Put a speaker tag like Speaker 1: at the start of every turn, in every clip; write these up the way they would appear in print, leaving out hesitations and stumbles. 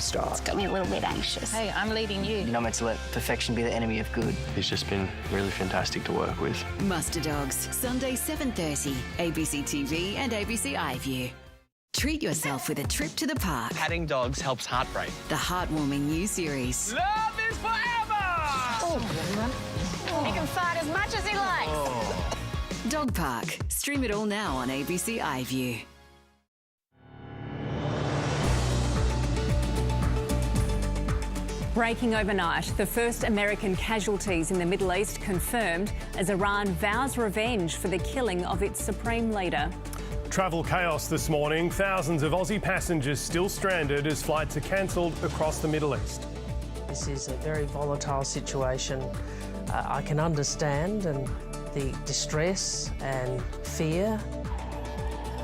Speaker 1: restart.
Speaker 2: It's got me a little bit anxious.
Speaker 3: Hey, I'm leading you.
Speaker 1: You're not meant to let perfection be the enemy of good.
Speaker 4: He's just been really fantastic to work with.
Speaker 5: Muster Dogs, Sunday 7:30, ABC TV and ABC iView. Treat yourself with a trip to the park.
Speaker 4: Patting dogs helps heartbreak.
Speaker 5: The heartwarming new series.
Speaker 4: Love is forever!
Speaker 3: He can fart as much as he likes.
Speaker 5: Dog Park. Stream it all now on ABC iView.
Speaker 6: Breaking overnight, the first American casualties in the Middle East confirmed as Iran vows revenge for the killing of its supreme leader.
Speaker 7: Travel chaos this morning. Thousands of Aussie passengers still stranded as flights are cancelled across the Middle East.
Speaker 8: This is a very volatile situation. I can understand the distress and fear.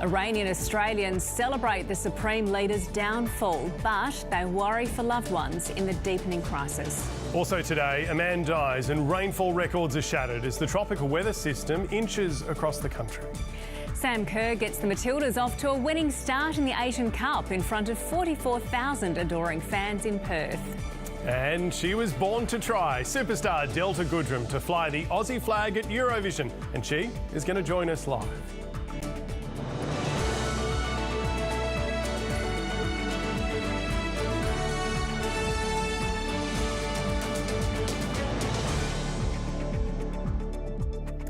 Speaker 6: Iranian Australians celebrate the Supreme Leader's downfall, but they worry for loved ones in the deepening crisis.
Speaker 7: Also today, a man dies and rainfall records are shattered as the tropical weather system inches across the country.
Speaker 6: Sam Kerr gets the Matildas off to a winning start in the Asian Cup in front of 44,000 adoring fans in Perth.
Speaker 7: And she was born to try. Superstar Delta Goodrem to fly the Aussie flag at Eurovision, and she is going to join us live.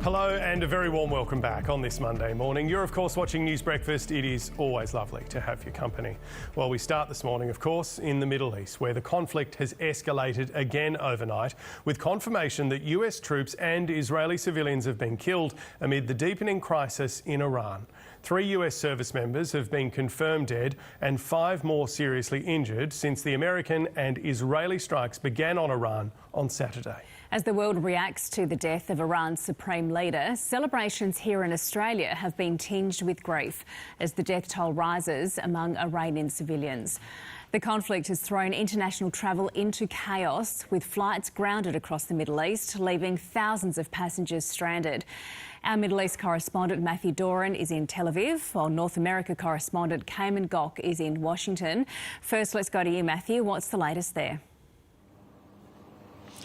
Speaker 7: Hello and a very warm welcome back on this Monday morning. You're of course watching News Breakfast. It is always lovely to have your company. Well, we start this morning of course in the Middle East, where the conflict has escalated again overnight with confirmation that US troops and Israeli civilians have been killed amid the deepening crisis in Iran. 3 US service members have been confirmed dead and 5 more seriously injured since the American and Israeli strikes began on Iran on Saturday.
Speaker 6: As the world reacts to the death of Iran's supreme leader, celebrations here in Australia have been tinged with grief as the death toll rises among Iranian civilians. The conflict has thrown international travel into chaos, with flights grounded across the Middle East, leaving thousands of passengers stranded. Our Middle East correspondent Matthew Doran is in Tel Aviv, while North America correspondent Cayman Gok is in Washington. First, let's go to you, Matthew. What's the latest there?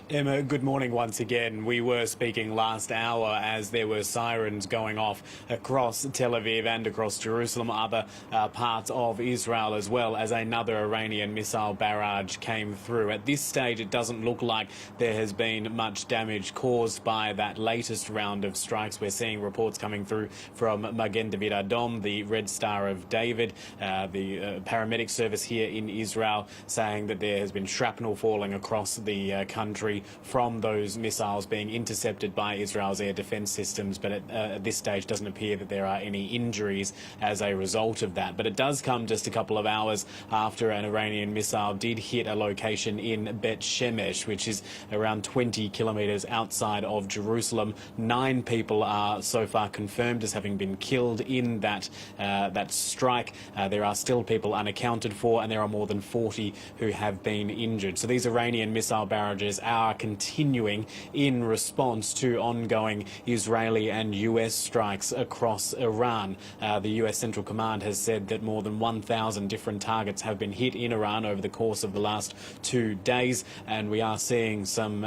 Speaker 9: Emma, good morning once again. We were speaking last hour as there were sirens going off across Tel Aviv and across Jerusalem, other parts of Israel, as well as another Iranian missile barrage came through. At this stage, it doesn't look like there has been much damage caused by that latest round of strikes. We're seeing reports coming through from Magen David Adom, the Red Star of David, the paramedic service here in Israel, saying that there has been shrapnel falling across the country from those missiles being intercepted by Israel's air defense systems, but at this stage doesn't appear that there are any injuries as a result of that. But it does come just a couple of hours after an Iranian missile did hit a location in Bet Shemesh, which is around 20 kilometres outside of Jerusalem. 9 people are so far confirmed as having been killed in that strike. There are still people unaccounted for, and there are more than 40 who have been injured. So these Iranian missile barrages are continuing in response to ongoing Israeli and US strikes across Iran. The US Central Command has said that more than 1,000 different targets have been hit in Iran over the course of the last 2 days, and we are seeing some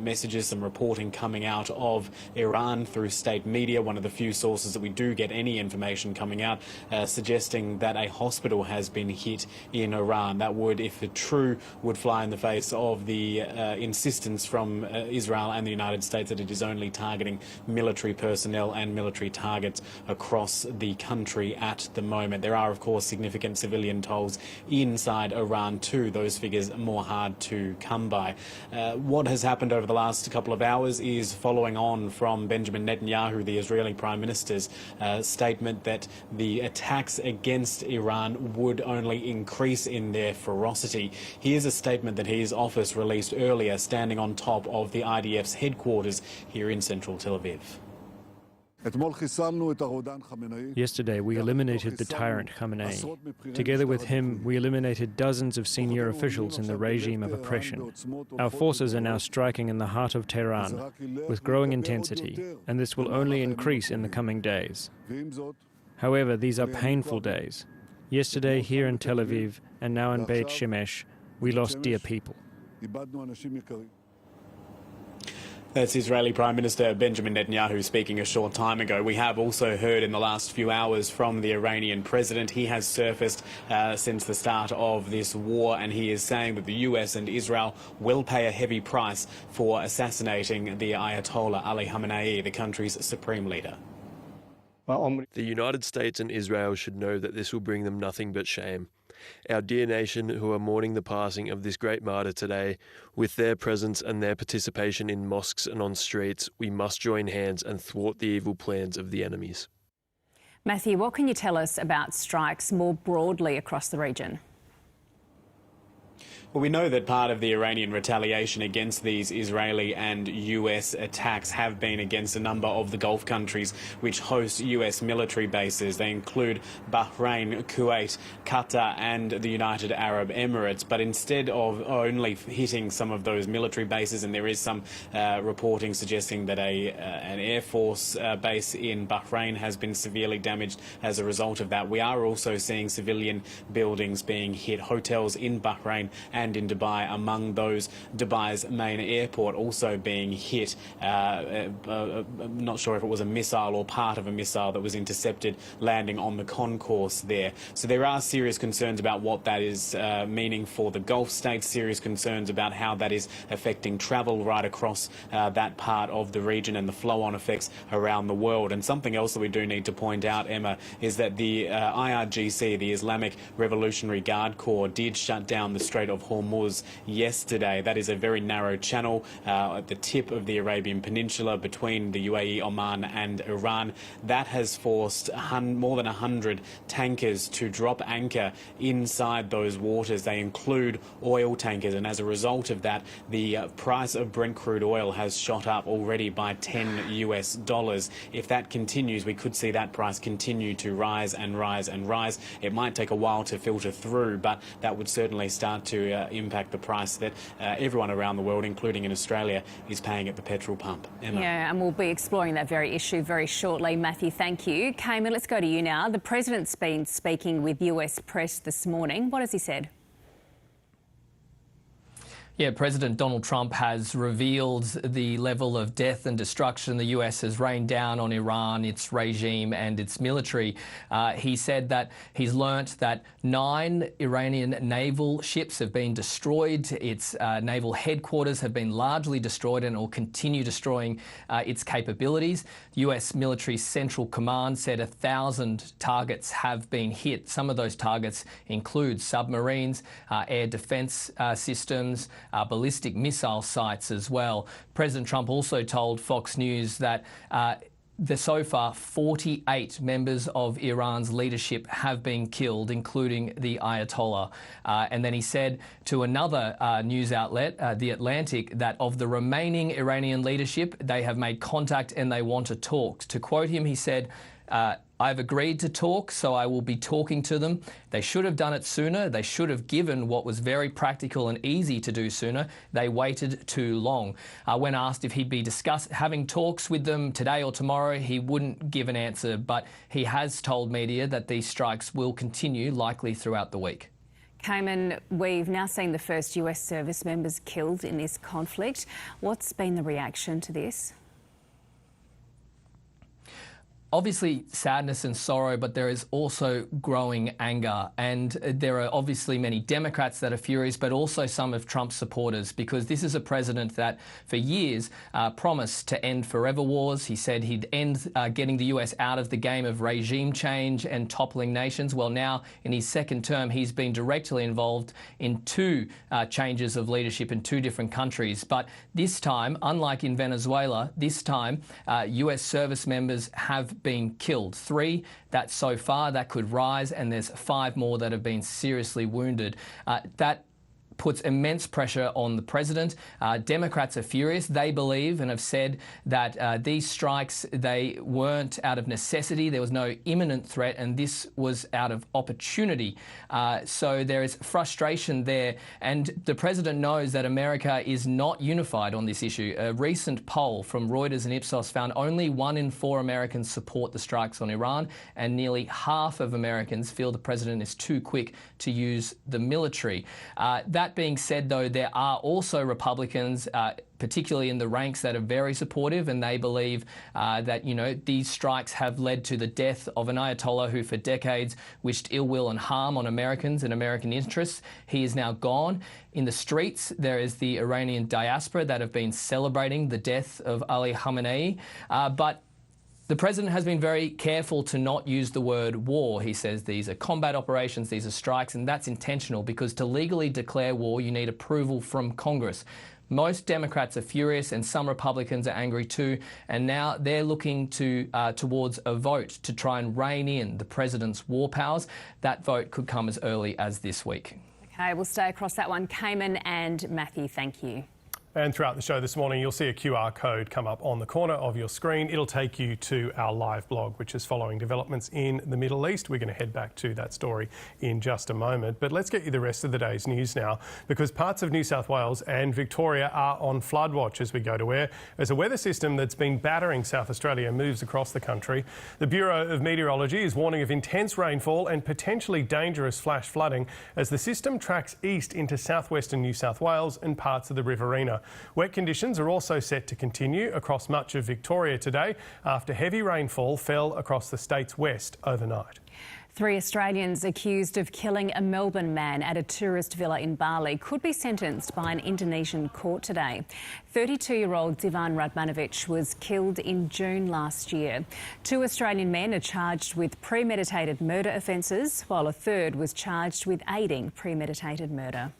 Speaker 9: messages, some reporting coming out of Iran through state media, one of the few sources that we do get any information coming out, suggesting that a hospital has been hit in Iran. That would, if true, would fly in the face of the insistence from Israel and the United States that it is only targeting military personnel and military targets across the country at the moment. There are, of course, significant civilian tolls inside Iran too. Those figures are more hard to come by. What has happened over the last couple of hours is following on from Benjamin Netanyahu, the Israeli Prime Minister's statement that the attacks against Iran would only increase in their ferocity. Here's a statement that his office released earlier, standing on top of the IDF's headquarters here in central Tel Aviv.
Speaker 10: Yesterday, we eliminated the tyrant Khamenei. Together with him, we eliminated dozens of senior officials in the regime of oppression. Our forces are now striking in the heart of Tehran with growing intensity, and this will only increase in the coming days. However, these are painful days. Yesterday, here in Tel Aviv, and now in Beit Shemesh, We lost dear people.
Speaker 9: That's Israeli Prime Minister Benjamin Netanyahu speaking a short time ago. We have also heard in the last few hours from the Iranian president. He has surfaced since the start of this war, and he is saying that the US and Israel will pay a heavy price for assassinating the Ayatollah Ali Khamenei, the country's supreme leader.
Speaker 4: The United States and Israel should know that this will bring them nothing but shame. Our dear nation, who are mourning the passing of this great martyr today, with their presence and their participation in mosques and on streets, we must join hands and thwart the evil plans of the enemies.
Speaker 6: Matthew, what can you tell us about strikes more broadly across the region?
Speaker 9: Well, we know that part of the Iranian retaliation against these Israeli and US attacks have been against a number of the Gulf countries which host US military bases. They include Bahrain, Kuwait, Qatar and the United Arab Emirates. But instead of only hitting some of those military bases, and there is some reporting suggesting that an Air Force base in Bahrain has been severely damaged as a result of that, we are also seeing civilian buildings being hit, hotels in Bahrain and in Dubai, among those Dubai's main airport also being hit. I'm not sure if it was a missile or part of a missile that was intercepted landing on the concourse there. So there are serious concerns about what that is meaning for the Gulf states, serious concerns about how that is affecting travel right across that part of the region and the flow-on effects around the world. And something else that we do need to point out, Emma, is that the IRGC, the Islamic Revolutionary Guard Corps, did shut down the Strait of Hormuz yesterday. That is a very narrow channel at the tip of the Arabian Peninsula between the UAE, Oman and Iran. That has forced more than 100 tankers to drop anchor inside those waters. They include oil tankers, and as a result of that, the price of Brent crude oil has shot up already by $10. If that continues, we could see that price continue to rise and rise and rise. It might take a while to filter through, but that would certainly start to impact the price that everyone around the world, including in Australia, is paying at the petrol pump. Emma.
Speaker 6: Yeah, and we'll be exploring that very issue very shortly. Matthew, thank you. Cayman, let's go to you now. The President's been speaking with US press this morning. What has he said?
Speaker 2: Yeah, President Donald Trump has revealed the level of death and destruction the US has rained down on Iran, its regime and its military. He said that he's learnt that 9 Iranian naval ships have been destroyed. Its naval headquarters have been largely destroyed and will continue destroying its capabilities. US Military Central Command said 1,000 targets have been hit. Some of those targets include submarines, air defence systems, ballistic missile sites as well. President Trump also told Fox News that so far 48 members of Iran's leadership have been killed, including the Ayatollah. And then he said to another news outlet, The Atlantic, that of the remaining Iranian leadership, they have made contact and they want to talk. To quote him, he said, I've agreed to talk, so I will be talking to them. They should have done it sooner. They should have given what was very practical and easy to do sooner. They waited too long. When asked if he'd be having talks with them today or tomorrow, he wouldn't give an answer, but he has told media that these strikes will continue, likely throughout the week.
Speaker 6: Cayman, we've now seen the first US service members killed in this conflict. What's been the reaction to this?
Speaker 2: Obviously sadness and sorrow, but there is also growing anger. And there are obviously many Democrats that are furious, but also some of Trump's supporters, because this is a president that for years promised to end forever wars. He said he'd end getting the US out of the game of regime change and toppling nations. Well, now in his second term, he's been directly involved in 2 changes of leadership in 2 different countries. But this time, unlike in Venezuela, this time US service members have been killed. 3 that so far, that could rise, and there's 5 more that have been seriously wounded. That puts immense pressure on the president. Democrats are furious. They believe and have said that these strikes, they weren't out of necessity. There was no imminent threat, and this was out of opportunity. So there is frustration there, and the president knows that America is not unified on this issue. A recent poll from Reuters and Ipsos found only 1 in 4 Americans support the strikes on Iran, and nearly half of Americans feel the president is too quick to use the military. That That being said, though, there are also Republicans, particularly in the ranks, that are very supportive, and they believe that, you know, these strikes have led to the death of an Ayatollah who for decades wished ill will and harm on Americans and American interests. He is now gone. In the streets, there is the Iranian diaspora that have been celebrating the death of Ali Khamenei, but the president has been very careful to not use the word war. He says these are combat operations, these are strikes, and that's intentional because to legally declare war, you need approval from Congress. Most Democrats are furious and some Republicans are angry too, and now they're looking towards a vote to try and rein in the president's war powers. That vote could come as early as this week.
Speaker 6: OK, we'll stay across that one. Cayman and Matthew, thank you.
Speaker 7: And throughout the show this morning, you'll see a QR code come up on the corner of your screen. It'll take you to our live blog, which is following developments in the Middle East. We're going to head back to that story in just a moment. But let's get you the rest of the day's news now, because parts of New South Wales and Victoria are on flood watch as we go to air, as a weather system that's been battering South Australia moves across the country. The Bureau of Meteorology is warning of intense rainfall and potentially dangerous flash flooding as the system tracks east into southwestern New South Wales and parts of the Riverina. Wet conditions are also set to continue across much of Victoria today after heavy rainfall fell across the state's west overnight.
Speaker 6: 3 Australians accused of killing a Melbourne man at a tourist villa in Bali could be sentenced by an Indonesian court today. 32-year-old Divan Radmanovic was killed in June last year. 2 Australian men are charged with premeditated murder offences, while a third was charged with aiding premeditated murder.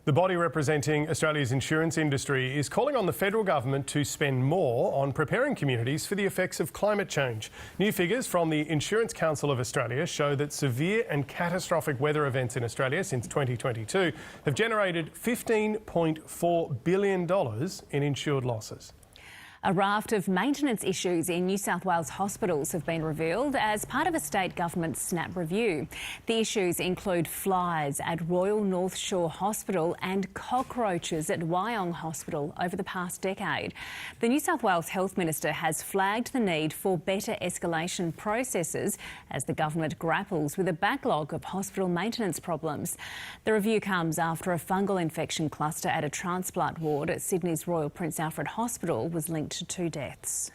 Speaker 7: The body representing Australia's insurance industry is calling on the federal government to spend more on preparing communities for the effects of climate change. New figures from the Insurance Council of Australia show that severe and catastrophic weather events in Australia since 2022 have generated $15.4 billion in insured losses.
Speaker 6: A raft of maintenance issues in New South Wales hospitals have been revealed as part of a state government SNAP review. The issues include flies at Royal North Shore Hospital and cockroaches at Wyong Hospital over the past decade. The New South Wales Health Minister has flagged the need for better escalation processes as the government grapples with a backlog of hospital maintenance problems. The review comes after a fungal infection cluster at a transplant ward at Sydney's Royal Prince Alfred Hospital was linked to 2 deaths.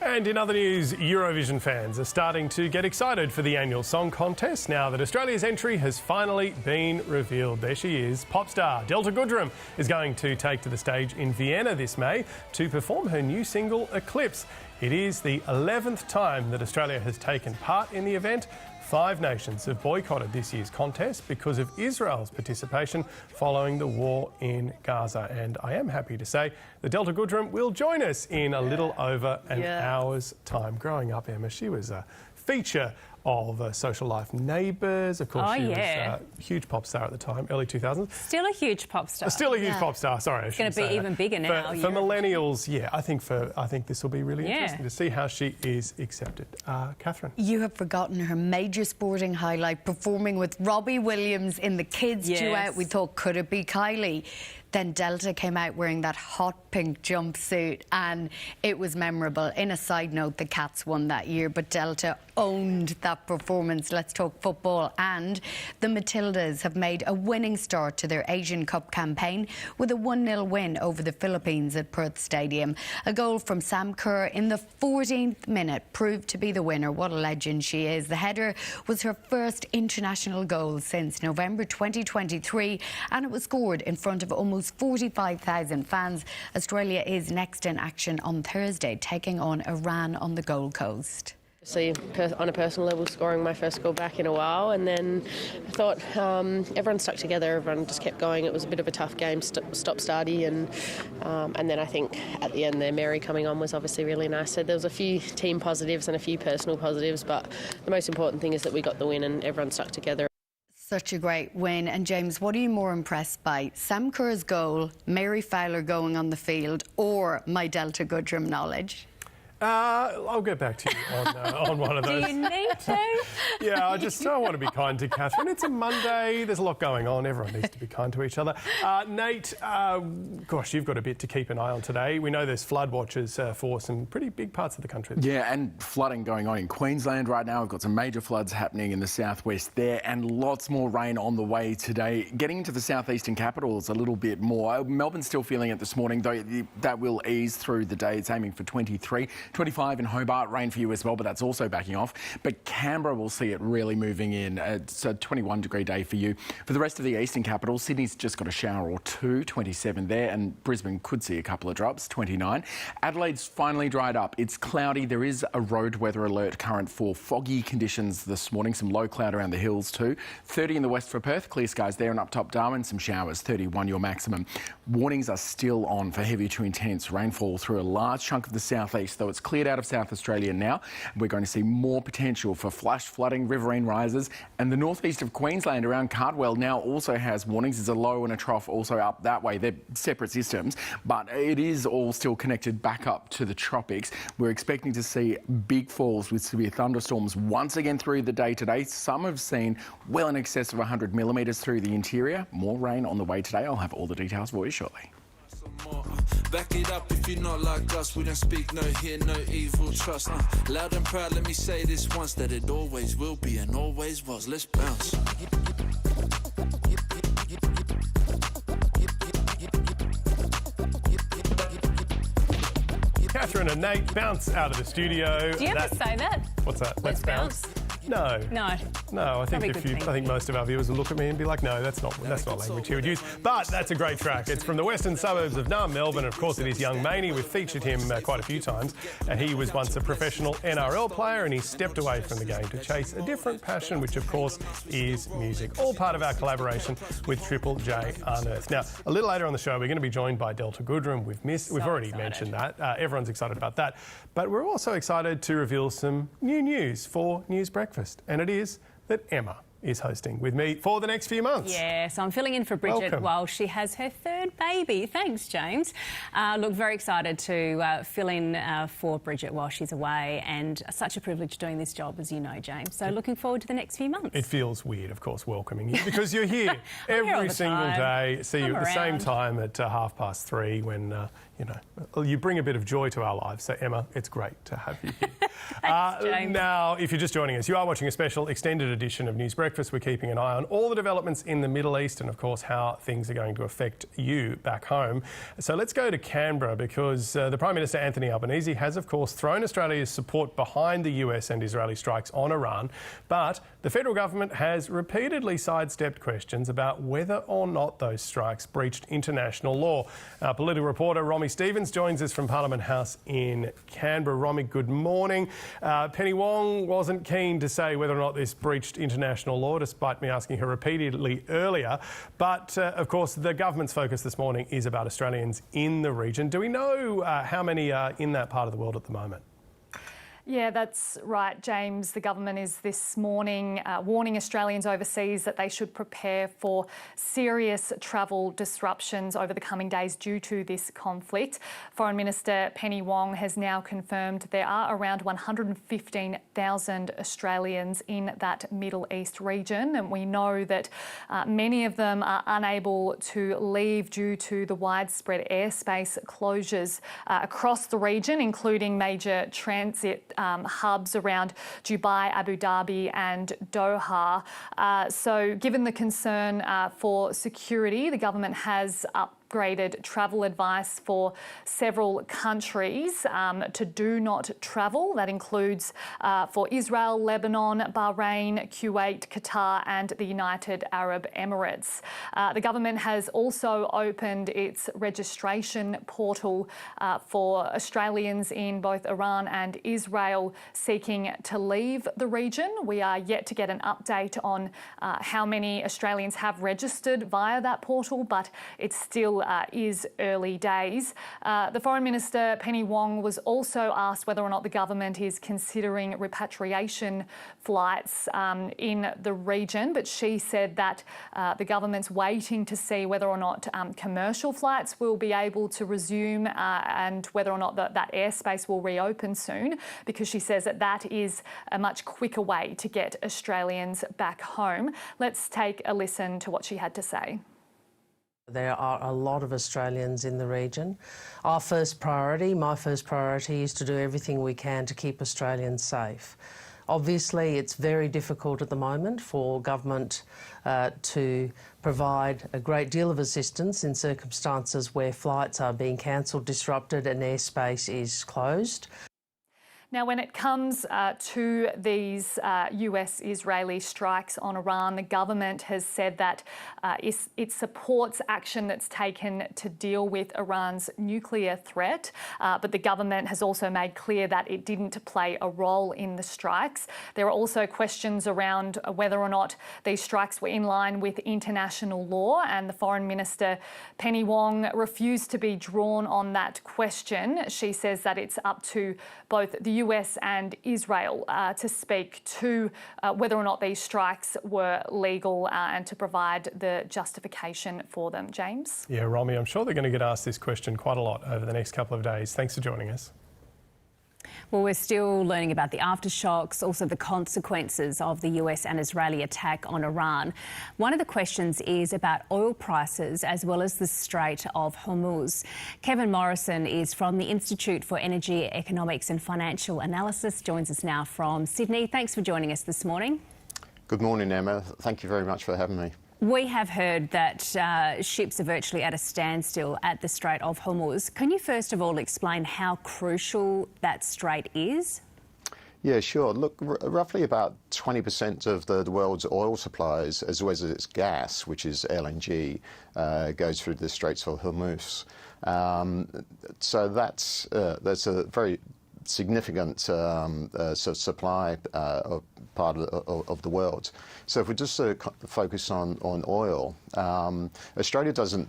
Speaker 7: And in other news, Eurovision fans are starting to get excited for the annual song contest now that Australia's entry has finally been revealed. There she is. Pop star Delta Goodrem is going to take to the stage in Vienna this May to perform her new single, Eclipse. It is the 11th time that Australia has taken part in the event. 5 nations have boycotted this year's contest because of Israel's participation following the war in Gaza. And I am happy to say that Delta Goodrem will join us in a little over an hour's time. Growing up, Emma, she was a feature of Social Life Neighbours. Of course, she was a huge pop star at the time, early 2000s.
Speaker 6: Still a huge pop star.
Speaker 7: Still a huge pop star, sorry.
Speaker 6: It's going to be even bigger now.
Speaker 7: For millennials, I think this will be really interesting to see how she is accepted. Catherine?
Speaker 11: You have forgotten her major sporting highlight, performing with Robbie Williams in the kids' duet. We thought, could it be Kylie? Then Delta came out wearing that hot pink jumpsuit and it was memorable. In a side note, the Cats won that year, but Delta owned that performance. Let's talk football. And the Matildas have made a winning start to their Asian Cup campaign with a 1-0 win over the Philippines at Perth Stadium. A goal from Sam Kerr in the 14th minute proved to be the winner. What a legend she is. The header was her first international goal since November 2023 and it was scored in front of almost 45,000 fans. Australia is next in action on Thursday, taking on Iran on the Gold Coast.
Speaker 12: So on a personal level, scoring my first goal back in a while, and then I thought everyone stuck together, everyone just kept going. It was a bit of a tough game, stop-starty, and then I think at the end there, Mary coming on was obviously really nice. So there was a few team positives and a few personal positives, but the most important thing is that we got the win and everyone stuck together.
Speaker 11: Such a great win. And James, what are you more impressed by? Sam Kerr's goal, Mary Fowler going on the field, or my Delta Goodrem knowledge?
Speaker 7: I'll get back to you on one of those.
Speaker 6: Do you need to?
Speaker 7: Yeah, I want to be kind to Catherine. It's a Monday. There's a lot going on. Everyone needs to be kind to each other. Nate, gosh, you've got a bit to keep an eye on today. We know there's flood watches for some pretty big parts of the country.
Speaker 13: Yeah, and flooding going on in Queensland right now. We've got some major floods happening in the southwest there and lots more rain on the way today. Getting into the southeastern capitals a little bit more. Melbourne's still feeling it this morning, though that will ease through the day. It's aiming for 23. 25 in Hobart, rain for you as well, but that's also backing off. But Canberra will see it really moving in. It's a 21-degree day for you. For the rest of the eastern capitals, Sydney's just got a shower or two, 27 there, and Brisbane could see a couple of drops, 29. Adelaide's finally dried up. It's cloudy. There is a road weather alert current for foggy conditions this morning, some low cloud around the hills too. 30 in the west for Perth, clear skies there, and up top Darwin, some showers, 31 your maximum. Warnings are still on for heavy to intense rainfall through a large chunk of the southeast, though it's cleared out of South Australia now. We're going to see more potential for flash flooding, riverine rises, and the northeast of Queensland around Cardwell now also has warnings. There's a low and a trough also up that way. They're separate systems, but it is all still connected back up to the tropics. We're expecting to see big falls with severe thunderstorms once again through the day today. Some have seen well in excess of 100 millimetres through the interior. More rain on the way today. I'll have all the details for you shortly.
Speaker 14: Back it up if you're not like us. We don't speak, no hear, no evil trust. Loud and proud, let me say this once, that it always will be and always was. Let's bounce.
Speaker 7: Catherine and Nate bounce out of the studio.
Speaker 6: Do you ever say that?
Speaker 7: What's that? Let's bounce. No.
Speaker 6: No.
Speaker 7: No, I think most of our viewers will look at me and be like, no, that's not language you would use. But that's a great track. It's from the western suburbs of Naarm, Melbourne. Of course, it is young Maney. We've featured him quite a few times. He was once a professional NRL player and he stepped away from the game to chase a different passion, which of course is music. All part of our collaboration with Triple J Unearthed. Now, a little later on the show, we're going to be joined by Delta Goodrem. We've already mentioned that. Everyone's excited about that. But we're also excited to reveal some new news for News Breakfast. And it is that Emma is hosting with me for the next few months.
Speaker 6: Yes, I'm filling in for Bridget while she has her third baby. Thanks, James. Look, very excited to fill in for Bridget while she's away, and such a privilege doing this job, as you know, James. So looking forward to the next few months.
Speaker 7: It feels weird, of course, welcoming you because you're here every single day. See you at the same time at 3:30 when, you bring a bit of joy to our lives. So, Emma, it's great to have you here.
Speaker 6: Thanks, James.
Speaker 7: Now, if you're just joining us, you are watching a special extended edition of News Breakfast. We're keeping an eye on all the developments in the Middle East and, of course, how things are going to affect you back home. So let's go to Canberra because the Prime Minister, Anthony Albanese, has, of course, thrown Australia's support behind the US and Israeli strikes on Iran. But the federal government has repeatedly sidestepped questions about whether or not those strikes breached international law. Our political reporter, Romy Stevens, joins us from Parliament House in Canberra. Romy, good morning. Penny Wong wasn't keen to say whether or not this breached international law, despite me asking her repeatedly earlier. But, of course, the government's focus this morning is about Australians in the region. Do we know how many are in that part of the world at the moment?
Speaker 15: Yeah, that's right, James. The government is this morning warning Australians overseas that they should prepare for serious travel disruptions over the coming days due to this conflict. Foreign Minister Penny Wong has now confirmed there are around 115,000 Australians in that Middle East region, and we know that many of them are unable to leave due to the widespread airspace closures across the region, including major transit hubs around Dubai, Abu Dhabi and Doha. So given the concern for security, the government has upgraded travel advice for several countries to do not travel. That includes for Israel, Lebanon, Bahrain, Kuwait, Qatar and the United Arab Emirates. The government has also opened its registration portal for Australians in both Iran and Israel seeking to leave the region. We are yet to get an update on how many Australians have registered via that portal, but it's still still is early days. The Foreign Minister, Penny Wong, was also asked whether or not the government is considering repatriation flights in the region, but she said that the government's waiting to see whether or not commercial flights will be able to resume and whether or not that airspace will reopen soon, because she says that is a much quicker way to get Australians back home. Let's take a listen to what she had to say.
Speaker 8: There are a lot of Australians in the region. Our first priority, my first priority, is to do everything we can to keep Australians safe. Obviously, it's very difficult at the moment for government to provide a great deal of assistance in circumstances where flights are being cancelled, disrupted and airspace is closed.
Speaker 15: Now, when it comes to these US-Israeli strikes on Iran, the government has said that it supports action that's taken to deal with Iran's nuclear threat, but the government has also made clear that it didn't play a role in the strikes. There are also questions around whether or not these strikes were in line with international law, and the Foreign Minister, Penny Wong, refused to be drawn on that question. She says that it's up to both the US and Israel to speak to whether or not these strikes were legal and to provide the justification for them. James?
Speaker 7: Yeah, Romy, I'm sure they're going to get asked this question quite a lot over the next couple of days. Thanks for joining us.
Speaker 6: Well, we're still learning about the aftershocks, also the consequences of the US and Israeli attack on Iran. One of the questions is about oil prices as well as the Strait of Hormuz. Kevin Morrison is from the Institute for Energy, Economics and Financial Analysis, joins us now from Sydney. Thanks for joining us this morning.
Speaker 16: Good morning, Emma. Thank you very much for having me.
Speaker 6: We have heard that ships are virtually at a standstill at the Strait of Hormuz. Can you first of all explain how crucial that strait is?
Speaker 16: Yeah, sure. Look, roughly about 20% of the world's oil supplies, as well as its gas, which is LNG, goes through the Straits of Hormuz. So that's a very significant supply part of the world. So if we just focus on oil, Australia doesn't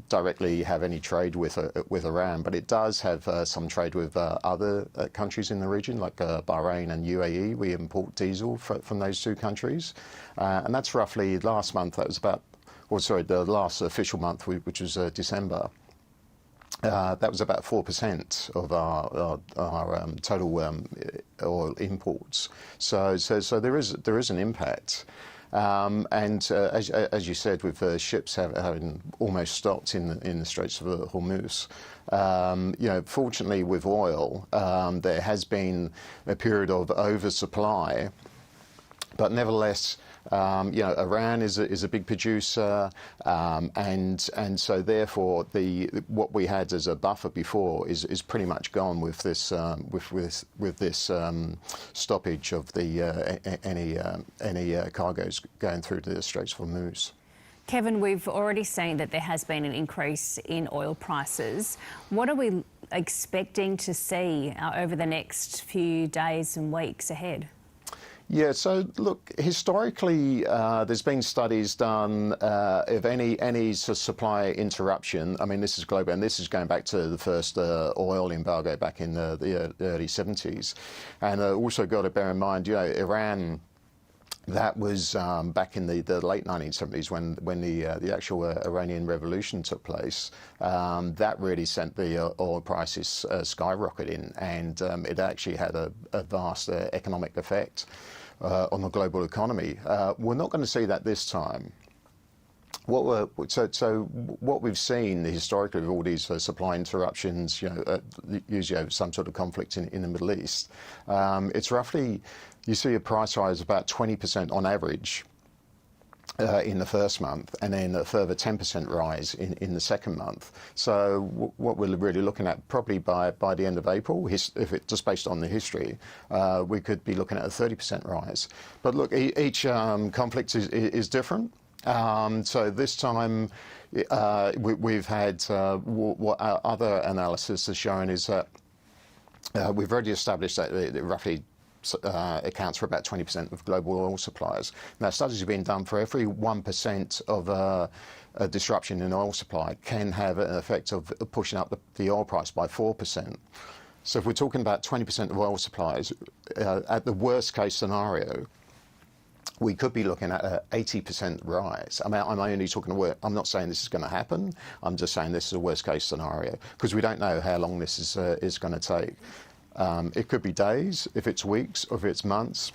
Speaker 16: directly have any trade with Iran, but it does have some trade with other countries in the region, like Bahrain and UAE. We import diesel from those two countries, and that's roughly last month. That was the last official month, which was December. That was about 4% of our total oil imports. So there is an impact. And as you said, with ships having almost stopped in the Straits of Hormuz, fortunately with oil, there has been a period of oversupply, but nevertheless, Iran is a big producer, and so therefore what we had as a buffer before is pretty much gone with this stoppage of any cargoes going through the Straits of Hormuz.
Speaker 6: Kevin, we've already seen that there has been an increase in oil prices. What are we expecting to see over the next few days and weeks ahead?
Speaker 16: Yeah, so look, historically, there's been studies done of any supply interruption. I mean, this is global, and this is going back to the first oil embargo back in the early 70s. And also got to bear in mind, Iran, that was back in the late 1970s when the actual Iranian Revolution took place. That really sent the oil prices skyrocketing, and it actually had a vast economic effect on the global economy. We're not going to see that this time. What we've seen historically with all these supply interruptions, usually over some sort of conflict in the Middle East, it's roughly, you see a price rise of about 20% on average in the first month, and then a further 10% rise in the second month. So what we're really looking at, probably by the end of April, if it just based on the history, we could be looking at a 30% rise. But look, each conflict is different. So this time we've had what our other analysis has shown is that we've already established that it roughly accounts for about 20% of global oil supplies. Now, studies have been done for every 1% of a disruption in oil supply can have an effect of pushing up the oil price by 4%. So if we're talking about 20% of oil supplies, at the worst case scenario, we could be looking at an 80% rise. I mean, I'm only talking I'm not saying this is going to happen. I'm just saying this is a worst case scenario because we don't know how long this is going to take. It could be days, if it's weeks, or if it's months.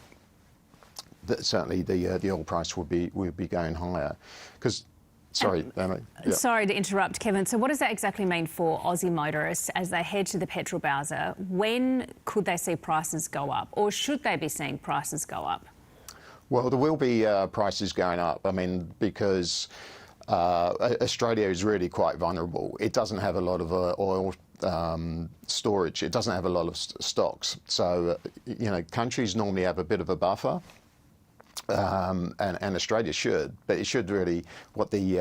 Speaker 16: Certainly, the oil price will be going higher. Because, sorry, Emma. Yeah.
Speaker 6: Sorry to interrupt, Kevin. So, what does that exactly mean for Aussie motorists as they head to the petrol bowser? When could they see prices go up, or should they be seeing prices go up?
Speaker 16: Well, there will be prices going up. I mean, because Australia is really quite vulnerable. It doesn't have a lot of oil storage. It doesn't have a lot of stocks. So, countries normally have a bit of a buffer. And Australia should, but it should really. What the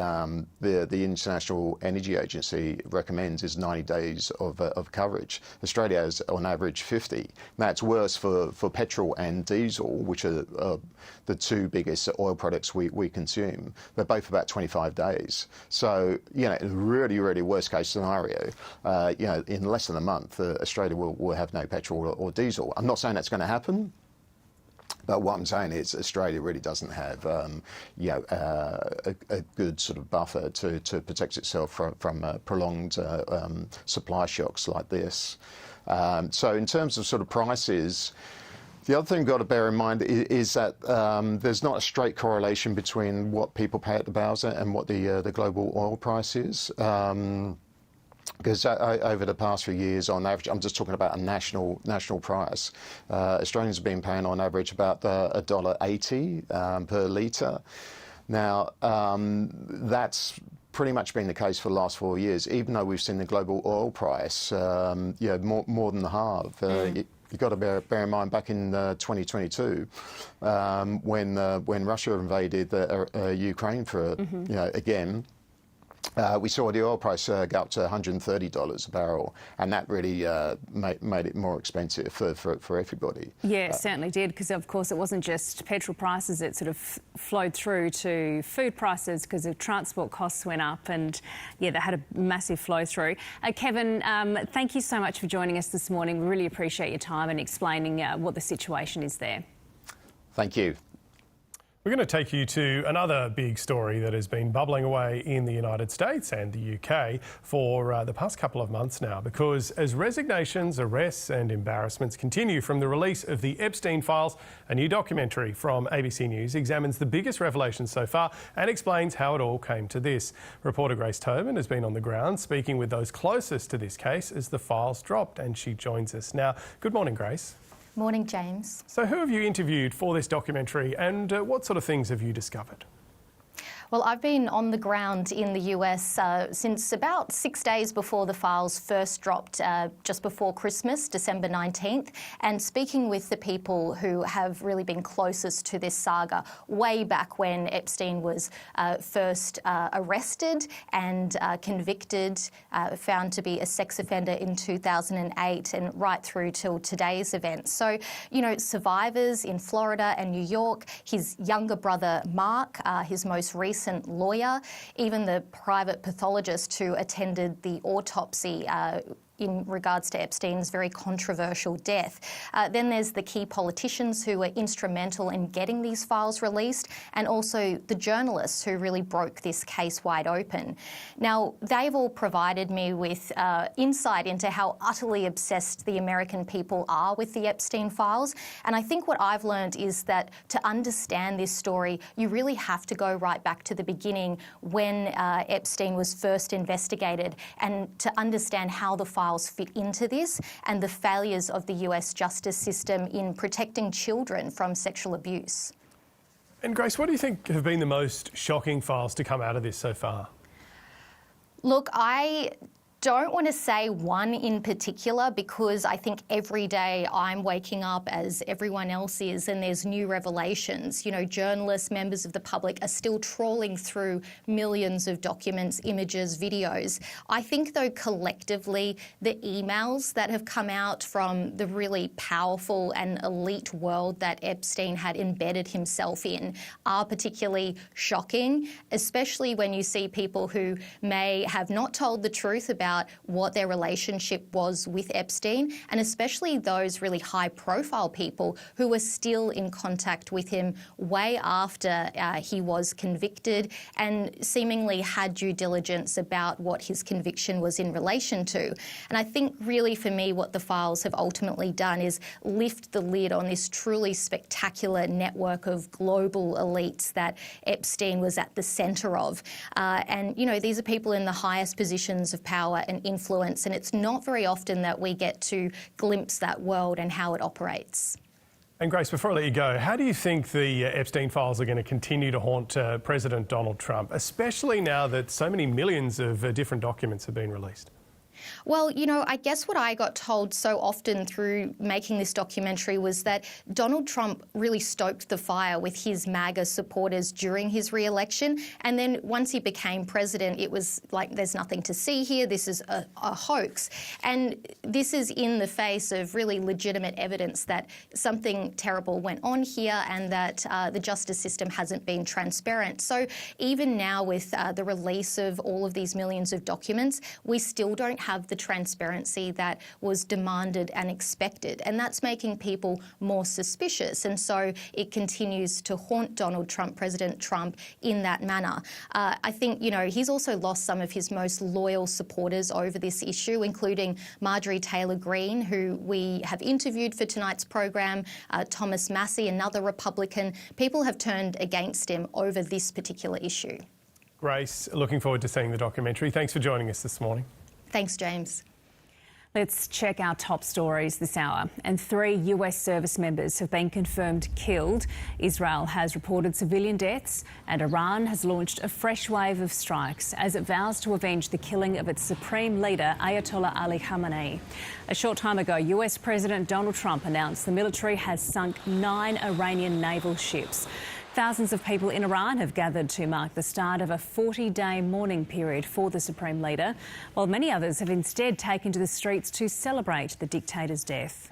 Speaker 16: International Energy Agency recommends is 90 days of coverage. Australia has on average 50. Now it's worse for petrol and diesel, which are the two biggest oil products we consume. They're both about 25 days. So in a really, really worst case scenario, in less than a month, Australia will have no petrol or diesel. I'm not saying that's going to happen. But what I'm saying is Australia really doesn't have, a good sort of buffer to protect itself from prolonged supply shocks like this. So in terms of sort of prices, the other thing we've got to bear in mind is that there's not a straight correlation between what people pay at the bowser and what the global oil price is. Because over the past few years, on average, I'm just talking about a national price, Australians have been paying on average about $1.80 per litre. Now, that's pretty much been the case for the last 4 years, even though we've seen the global oil price more than halve. You've got to bear in mind back in 2022, when Russia invaded Ukraine for again. We saw the oil price go up to $130 a barrel, and that really made it more expensive for everybody. Yeah,
Speaker 6: it certainly did, because of course it wasn't just petrol prices, it sort of flowed through to food prices because the transport costs went up, and they had a massive flow through. Kevin, thank you so much for joining us this morning. We really appreciate your time and explaining what the situation is there.
Speaker 16: Thank you.
Speaker 7: We're going to take you to another big story that has been bubbling away in the United States and the UK for the past couple of months now, because as resignations, arrests and embarrassments continue from the release of the Epstein files, a new documentary from ABC News examines the biggest revelations so far and explains how it all came to this. Reporter Grace Tobin has been on the ground speaking with those closest to this case as the files dropped, and she joins us now. Good morning, Grace.
Speaker 17: Morning, James.
Speaker 7: So who have you interviewed for this documentary, and what sort of things have you discovered?
Speaker 17: Well, I've been on the ground in the US since about 6 days before the files first dropped, just before Christmas, December 19th, and speaking with the people who have really been closest to this saga way back when Epstein was first arrested and convicted, found to be a sex offender in 2008 and right through till today's event. So, survivors in Florida and New York, his younger brother Mark, his most recent lawyer, even the private pathologist who attended the autopsy in regards to Epstein's very controversial death. Then there's the key politicians who were instrumental in getting these files released, and also the journalists who really broke this case wide open. Now, they've all provided me with insight into how utterly obsessed the American people are with the Epstein files. And I think what I've learned is that to understand this story, you really have to go right back to the beginning when Epstein was first investigated, and to understand how the files fit into this and the failures of the US justice system in protecting children from sexual abuse.
Speaker 7: And Grace, what do you think have been the most shocking files to come out of this so far?
Speaker 17: Look, I don't want to say one in particular because I think every day I'm waking up as everyone else is and there's new revelations. You know, journalists, members of the public are still trawling through millions of documents, images, videos. I think, though, collectively, the emails that have come out from the really powerful and elite world that Epstein had embedded himself in are particularly shocking, especially when you see people who may have not told the truth about what their relationship was with Epstein, and especially those really high-profile people who were still in contact with him way after he was convicted and seemingly had due diligence about what his conviction was in relation to. And I think really for me what the files have ultimately done is lift the lid on this truly spectacular network of global elites that Epstein was at the centre of. And, you know, these are people in the highest positions of power and influence, and it's not very often that we get to glimpse that world and how it operates.
Speaker 7: And Grace, before I let you go, how do you think the Epstein files are going to continue to haunt President Donald Trump, especially now that so many millions of different documents have been released?
Speaker 17: Well, you know, I guess what I got told so often through making this documentary was that Donald Trump really stoked the fire with his MAGA supporters during his re-election. And then once he became president, it was like, there's nothing to see here. This is a hoax. And this is in the face of really legitimate evidence that something terrible went on here and that the justice system hasn't been transparent. So even now with the release of all of these millions of documents, we still don't have the transparency that was demanded and expected. And that's making people more suspicious. And so it continues to haunt Donald Trump, President Trump, in that manner. I think, you know, he's also lost some of his most loyal supporters over this issue, including Marjorie Taylor Greene, who we have interviewed for tonight's program, Thomas Massie, another Republican. People have turned against him over this particular issue.
Speaker 7: Grace, looking forward to seeing the documentary. Thanks for joining us this morning.
Speaker 17: Thanks, James.
Speaker 6: Let's check our top stories this hour. And 3 US service members have been confirmed killed. Israel has reported civilian deaths, and Iran has launched a fresh wave of strikes as it vows to avenge the killing of its supreme leader, Ayatollah Ali Khamenei. A short time ago, US President Donald Trump announced the military has sunk 9 Iranian naval ships. Thousands of people in Iran have gathered to mark the start of a 40-day mourning period for the Supreme Leader, while many others have instead taken to the streets to celebrate the dictator's death.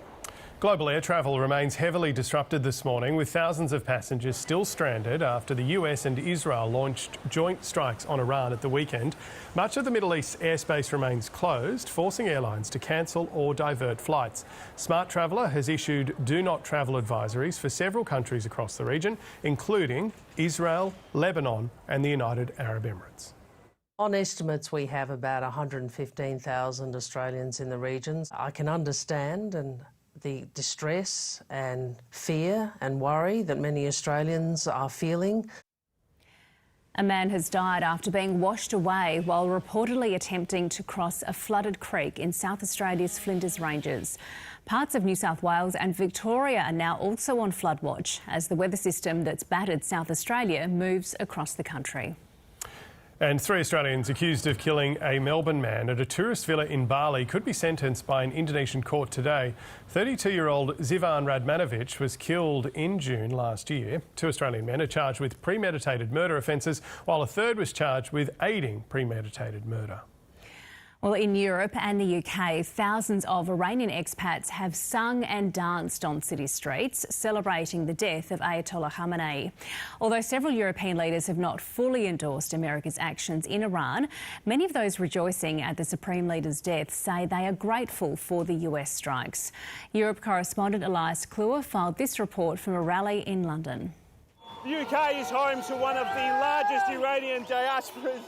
Speaker 7: Global air travel remains heavily disrupted this morning, with thousands of passengers still stranded after the US and Israel launched joint strikes on Iran at the weekend. Much of the Middle East's airspace remains closed, forcing airlines to cancel or divert flights. Smart Traveller has issued do not travel advisories for several countries across the region, including Israel, Lebanon and the United Arab Emirates.
Speaker 8: On estimates, we have about 115,000 Australians in the regions. I can understand the distress and fear and worry that many Australians are feeling.
Speaker 6: A man has died after being washed away while reportedly attempting to cross a flooded creek in South Australia's Flinders Ranges. Parts of New South Wales and Victoria are now also on flood watch as the weather system that's battered South Australia moves across the country.
Speaker 7: And 3 Australians accused of killing a Melbourne man at a tourist villa in Bali could be sentenced by an Indonesian court today. 32-year-old Zivan Radmanovic was killed in June last year. 2 Australian men are charged with premeditated murder offences, while a third was charged with aiding premeditated murder.
Speaker 6: Well, in Europe and the UK, thousands of Iranian expats have sung and danced on city streets, celebrating the death of Ayatollah Khamenei. Although several European leaders have not fully endorsed America's actions in Iran, many of those rejoicing at the Supreme Leader's death say they are grateful for the US strikes. Europe correspondent Elias Kluwer filed this report from a rally in London.
Speaker 18: The UK is home to one of the largest Iranian diasporas